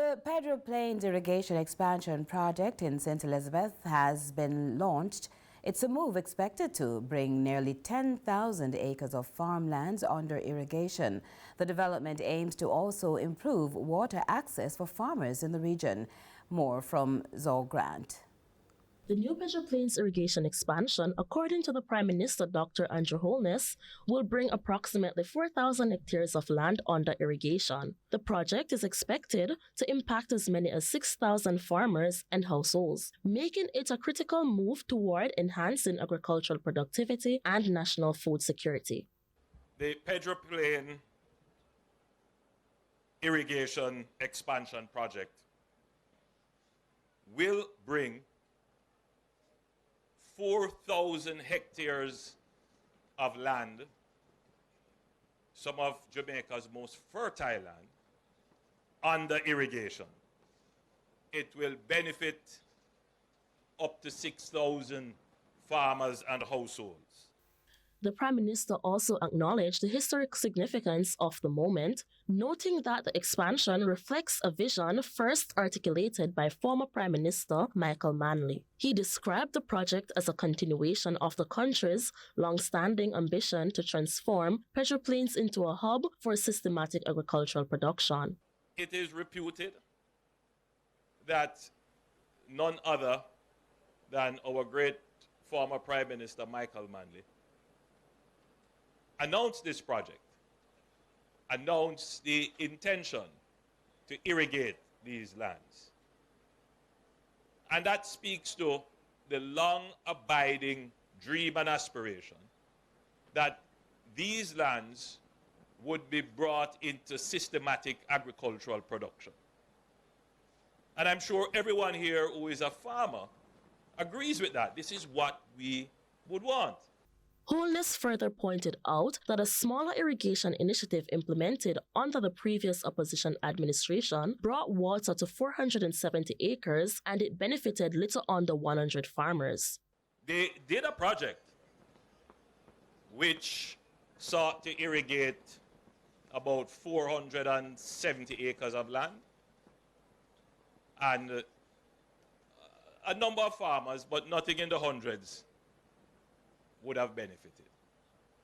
The Pedro Plains Irrigation Expansion Project in St. Elizabeth has been launched. It's a move expected to bring nearly 10,000 acres of farmlands under irrigation. The development aims to also improve water access for farmers in the region. More from Zoe Grant. The new Pedro Plains irrigation expansion, according to the Prime Minister Dr. Andrew Holness, will bring approximately 4,000 hectares of land under irrigation. The project is expected to impact as many as 6,000 farmers and households, making it a critical move toward enhancing agricultural productivity and national food security. The Pedro Plains irrigation expansion project will bring 4,000 hectares of land, some of Jamaica's most fertile land, under irrigation. It will benefit up to 6,000 farmers and households. The Prime Minister also acknowledged the historic significance of the moment, noting that the expansion reflects a vision first articulated by former Prime Minister Michael Manley. He described the project as a continuation of the country's long-standing ambition to transform Pedro Plains into a hub for systematic agricultural production. It is reputed that none other than our great former Prime Minister Michael Manley announced this project, announced the intention to irrigate these lands. And that speaks to the long-abiding dream and aspiration that these lands would be brought into systematic agricultural production. And I'm sure everyone here who is a farmer agrees with that. This is what we would want. Holness further pointed out that a smaller irrigation initiative implemented under the previous opposition administration brought water to 470 acres and it benefited little under 100 farmers. They did a project which sought to irrigate about 470 acres of land, and a number of farmers, but nothing in the hundreds, would have benefited.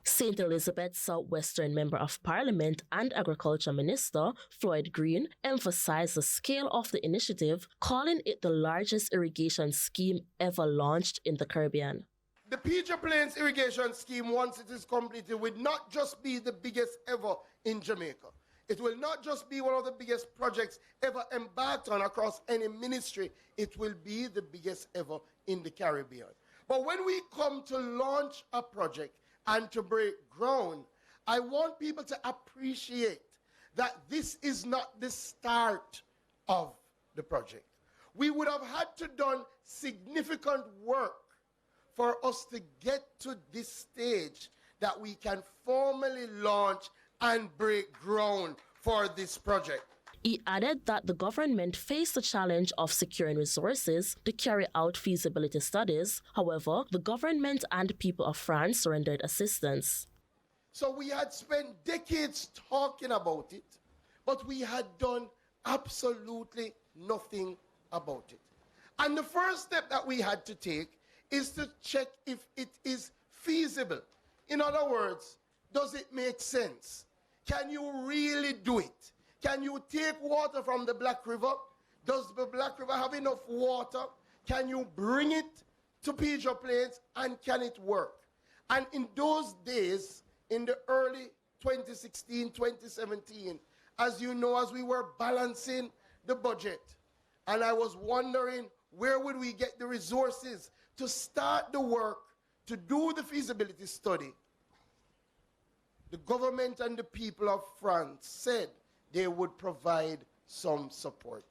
St. Elizabeth's Southwestern Member of Parliament and Agriculture Minister Floyd Green emphasized the scale of the initiative, calling it the largest irrigation scheme ever launched in the Caribbean. The Pedro Plains irrigation scheme, once it is completed, will not just be the biggest ever in Jamaica. It will not just be one of the biggest projects ever embarked on across any ministry. It will be the biggest ever in the Caribbean. But when we come to launch a project and to break ground, I want people to appreciate that this is not the start of the project. We would have had to done significant work for us to get to this stage that we can formally launch and break ground for this project. He added that the government faced the challenge of securing resources to carry out feasibility studies. However, the government and people of France rendered assistance. So we had spent decades talking about it, but we had done absolutely nothing about it. And the first step that we had to take is to check if it is feasible. In other words, does it make sense? Can you really do it? Can you take water from the Black River? Does the Black River have enough water? Can you bring it to Pedro Plains, and can it work? And in those days, in the early 2016, 2017, as you know, as we were balancing the budget, and I was wondering where would we get the resources to start the work, to do the feasibility study, the government and the people of France said they would provide some support.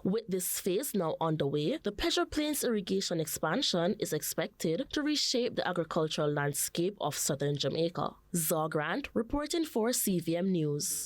With this phase now underway, the Pedro Plains irrigation expansion is expected to reshape the agricultural landscape of southern Jamaica. Zoe Grant reporting for CVM News.